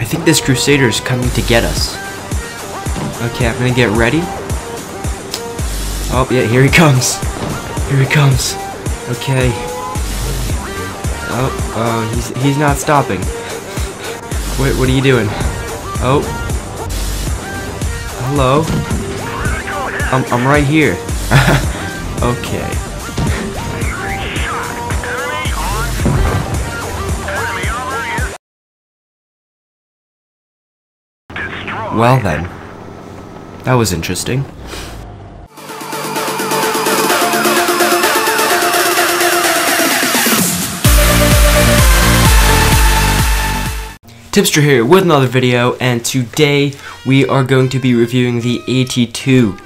think this Crusader's coming to get us. Okay, I'm gonna get ready. Oh, yeah, here he comes. Here he comes. Okay. Oh, he's not stopping. Wait, what are you doing? Oh. Hello? I'm right here. Okay. Well then. That was interesting. Timster here with another video, and today we are going to be reviewing the AT2.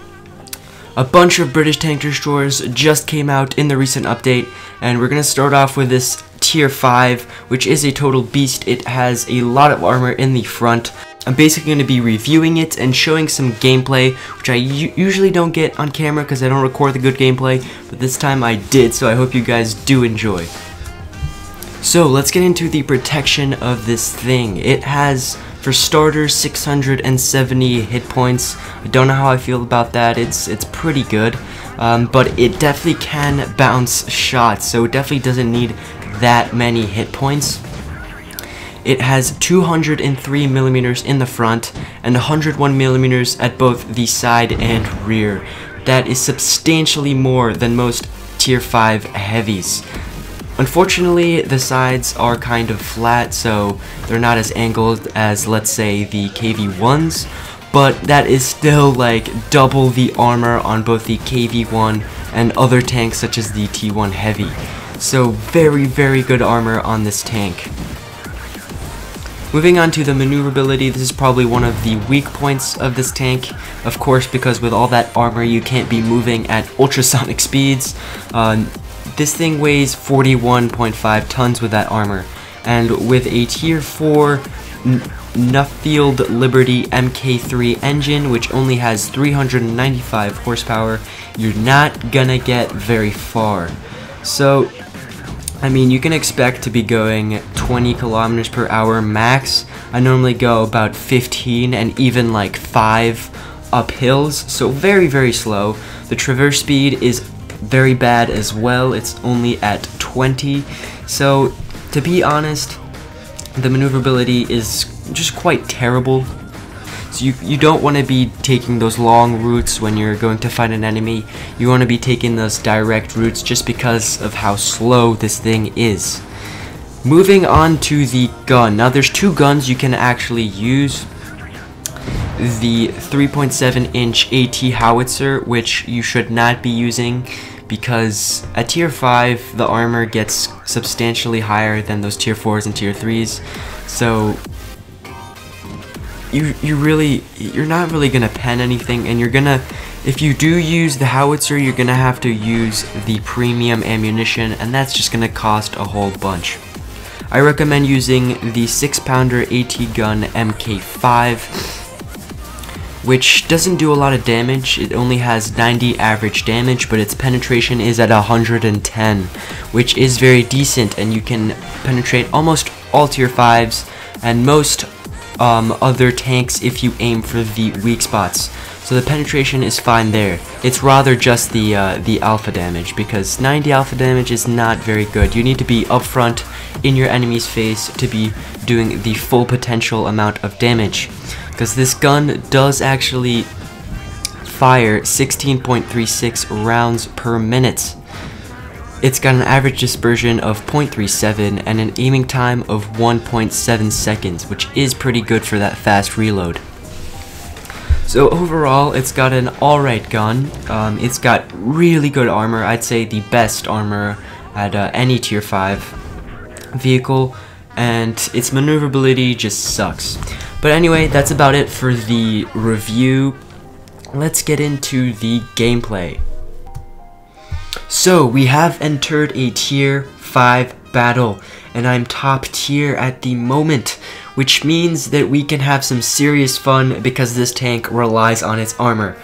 A bunch of British tank destroyers just came out in the recent update, and we're going to start off with this tier 5, which is a total beast. It has a lot of armor in the front. I'm basically going to be reviewing it and showing some gameplay, which I usually don't get on camera because I don't record the good gameplay, but this time I did, so I hope you guys do enjoy. So let's get into the protection of this thing. It has, for starters, 670 hit points. I don't know how I feel about that. It's pretty good, but it definitely can bounce shots, so it definitely doesn't need that many hit points. It has 203mm in the front and 101mm at both the side and rear. That is substantially more than most tier 5 heavies. Unfortunately, the sides are kind of flat, so they're not as angled as, let's say, the KV-1s, but that is still like double the armor on both the KV-1 and other tanks such as the T1 Heavy. So very, very good armor on this tank. Moving on to the maneuverability, this is probably one of the weak points of this tank, of course, because with all that armor you can't be moving at ultrasonic speeds. This thing weighs 41.5 tons with that armor, and with a tier 4 Nuffield Liberty Mk3 engine, which only has 395 horsepower, you're not gonna get very far. So, I mean, you can expect to be going 20 kilometers per hour max. I normally go about 15 and even like 5 up hills, so very, very slow. The traverse speed is very bad as well. It's only at 20. So, to be honest, the maneuverability is just quite terrible. So you don't want to be taking those long routes when you're going to fight an enemy. You want to be taking those direct routes just because of how slow this thing is. Moving on to the gun. Now there's two guns you can actually use. The 3.7-inch AT howitzer, which you should not be using because at tier 5 the armor gets substantially higher than those tier 4s and tier 3s. So you're not really gonna pen anything, and if you do use the howitzer, you're gonna have to use the premium ammunition, and that's just gonna cost a whole bunch. I recommend using the 6-pounder AT gun Mk5, which doesn't do a lot of damage. It only has 90 average damage, but its penetration is at 110, which is very decent, and you can penetrate almost all tier 5s and most other tanks if you aim for the weak spots. So the penetration is fine there. It's rather just the alpha damage, because 90 alpha damage is not very good. You need to be up front in your enemy's face to be doing the full potential amount of damage, because this gun does actually fire 16.36 rounds per minute. It's got an average dispersion of 0.37 and an aiming time of 1.7 seconds, which is pretty good for that fast reload. So overall, it's got an alright gun. It's got really good armor. I'd say the best armor at any tier 5 vehicle, and its maneuverability just sucks. But anyway, that's about it for the review. Let's get into the gameplay. So, we have entered a tier 5 battle, and I'm top tier at the moment, which means that we can have some serious fun because this tank relies on its armor.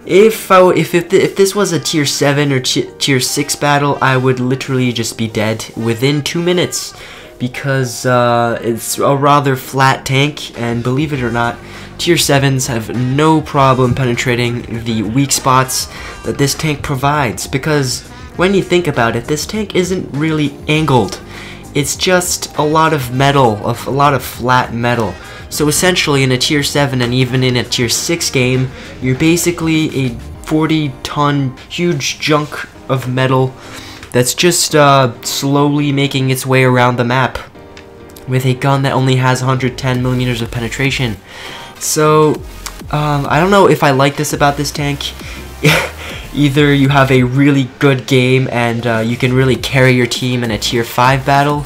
If this was a tier 7 or tier 6 battle, I would literally just be dead within 2 minutes. because it's a rather flat tank, and believe it or not, tier 7s have no problem penetrating the weak spots that this tank provides, because when you think about it, this tank isn't really angled. It's just a lot of metal, a lot of flat metal. So essentially in a tier 7 and even in a tier 6 game, you're basically a 40-ton huge chunk of metal that's just slowly making its way around the map with a gun that only has 110mm of penetration. So I don't know if I like this about this tank. Either you have a really good game and you can really carry your team in a tier 5 battle,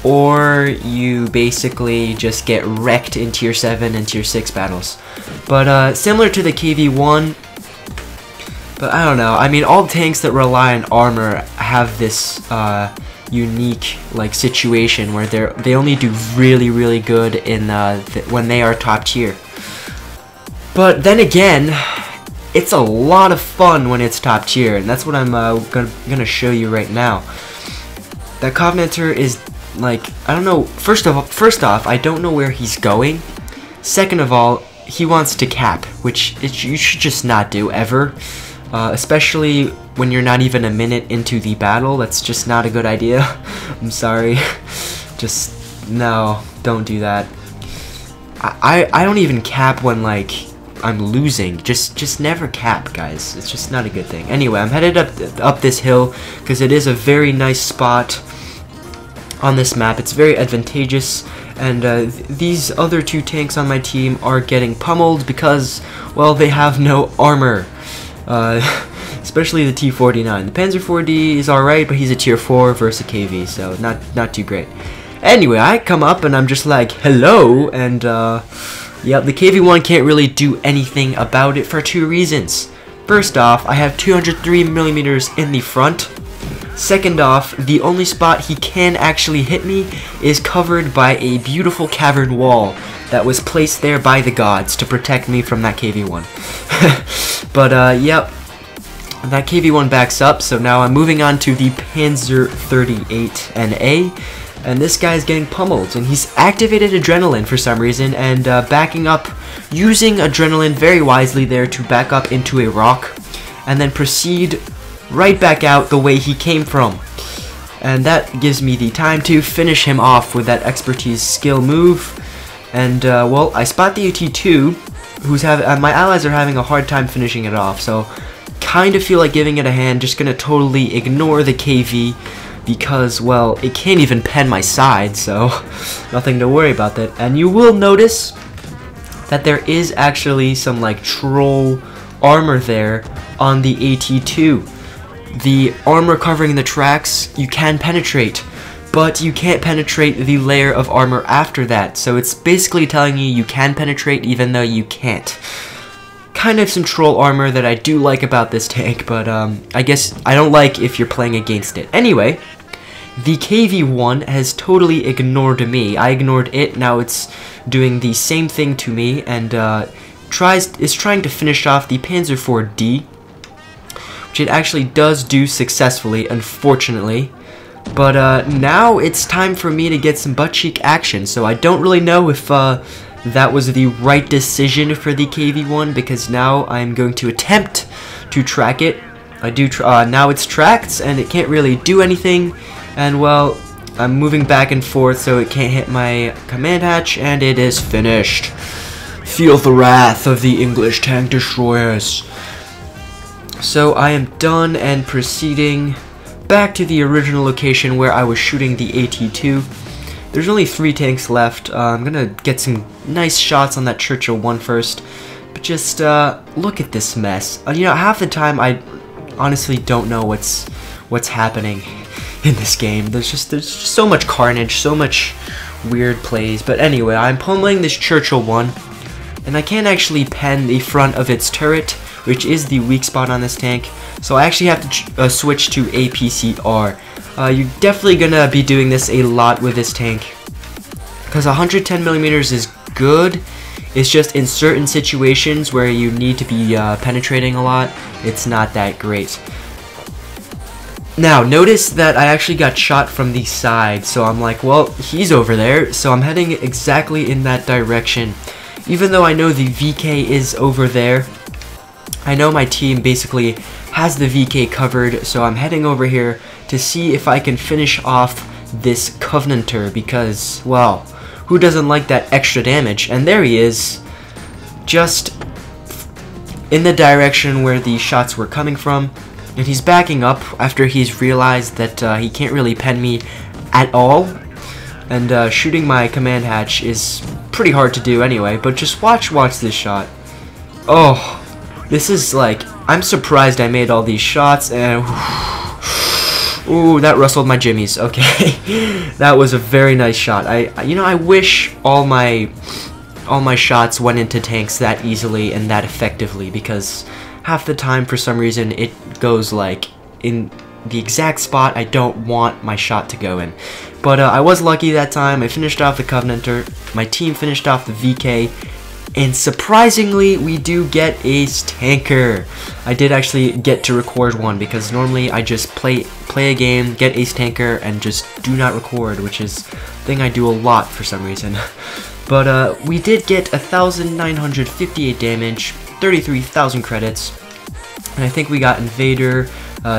or you basically just get wrecked in tier 7 and tier 6 battles. But similar to the KV-1, but I don't know, I mean, all tanks that rely on armor have this unique like situation where they only do really good in when they are top tier. But then again, it's a lot of fun when it's top tier, and that's what I'm gonna show you right now. That Covenanter is like, I don't know, first off, I don't know where he's going. Second of all, he wants to cap, which you should just not do ever. Especially when you're not even a minute into the battle. That's just not a good idea. I'm sorry. Just, no, don't do that. I don't even cap when, like, I'm losing. Just never cap, guys. It's just not a good thing. Anyway, I'm headed up this hill because it is a very nice spot on this map. It's very advantageous, and these other two tanks on my team are getting pummeled because, well, they have no armor. Especially the T49. The Panzer 4D is alright, but he's a tier 4 versus a KV, so not too great. Anyway, I come up and I'm just like, hello, and yeah, the KV-1 can't really do anything about it for two reasons. First off, I have 203mm in the front. Second off, the only spot he can actually hit me is covered by a beautiful cavern wall that was placed there by the gods to protect me from that KV-1. But yep, that KV-1 backs up, so now I'm moving on to the Panzer 38NA, and this guy's getting pummeled, and he's activated adrenaline for some reason, and backing up, using adrenaline very wisely there to back up into a rock, and then proceed right back out the way he came from. And that gives me the time to finish him off with that expertise skill move. And well, I spot the AT2, who's my allies are having a hard time finishing it off, so kind of feel like giving it a hand. Just gonna totally ignore the KV because, well, it can't even pen my side, so nothing to worry about that. And you will notice that there is actually some like troll armor there on the AT2. The armor covering the tracks you can penetrate, but you can't penetrate the layer of armor after that, so it's basically telling you can penetrate even though you can't. Kind of some troll armor that I do like about this tank, but I guess I don't like if you're playing against it. Anyway, the KV-1 has totally ignored me. I ignored it, now it's doing the same thing to me, and is trying to finish off the Panzer 4D, which it actually does do successfully, unfortunately. But now it's time for me to get some butt cheek action, so I don't really know if that was the right decision for the KV-1, because now I'm going to attempt to track it. I do now it's tracked, and it can't really do anything, and well, I'm moving back and forth so it can't hit my command hatch, and it is finished. Feel the wrath of the English tank destroyers. So I am done and proceeding back to the original location where I was shooting the AT2. There's only 3 tanks left. I'm gonna get some nice shots on that Churchill 1 first, but just look at this mess. You know, half the time I honestly don't know what's happening in this game. There's just so much carnage, so much weird plays. But anyway, I'm pummeling this Churchill 1, and I can't actually pen the front of its turret, which is the weak spot on this tank. So I actually have to switch to APCR. You're definitely gonna be doing this a lot with this tank, because 110mm is good. It's just in certain situations where you need to be penetrating a lot, it's not that great. Now, notice that I actually got shot from the side, so I'm like, well, he's over there, so I'm heading exactly in that direction. Even though I know the VK is over there, I know my team basically has the VK covered, so I'm heading over here to see if I can finish off this Covenanter, because, well, who doesn't like that extra damage? And there he is, just in the direction where the shots were coming from. And he's backing up after he's realized that he can't really pen me at all. And shooting my command hatch is pretty hard to do anyway, but just watch this shot. Oh, this is like, I'm surprised I made all these shots, and ooh, that rustled my jimmies. Okay, that was a very nice shot. I wish all my shots went into tanks that easily and that effectively, because half the time, for some reason, it goes like in the exact spot I don't want my shot to go in. But I was lucky that time. I finished off the Covenanter, my team finished off the VK, and surprisingly, we do get Ace Tanker. I did actually get to record one, because normally I just play a game, get Ace Tanker, and just do not record, which is a thing I do a lot for some reason. But we did get 1,958 damage, 33,000 credits, and I think we got Invader,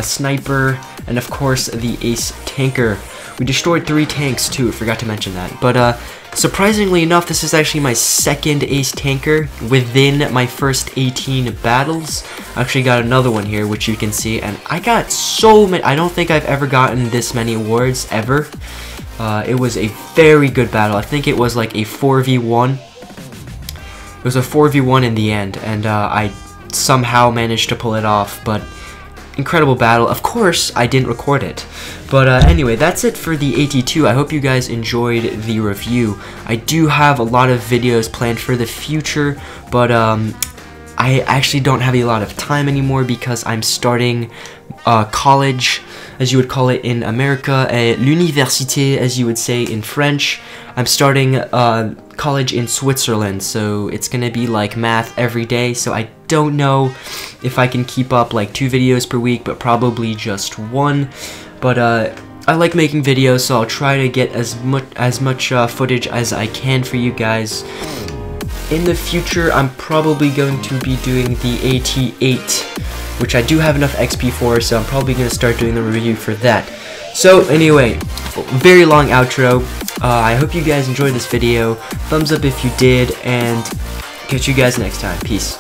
Sniper, and of course the Ace Tanker. We destroyed 3 tanks too, forgot to mention that. But surprisingly enough, this is actually my second Ace Tanker within my first 18 battles. I actually got another one here, which you can see, and I got so many. I don't think I've ever gotten this many awards ever. It was a very good battle. I think it was like a 4v1. It was a 4v1 in the end, and I somehow managed to pull it off, but incredible battle. Of course, I didn't record it. But anyway, that's it for the AT2. I hope you guys enjoyed the review. I do have a lot of videos planned for the future, but I actually don't have a lot of time anymore because I'm starting college, as you would call it in America, l'université, as you would say in French. I'm starting college in Switzerland, so it's gonna be like math every day, so I don't know if I can keep up like 2 videos per week, but probably just 1. But I like making videos, so I'll try to get as much footage as I can for you guys. In the future, I'm probably going to be doing the AT8, which I do have enough XP for, so I'm probably going to start doing the review for that. So anyway, very long outro. I hope you guys enjoyed this video. Thumbs up if you did, and catch you guys next time. Peace.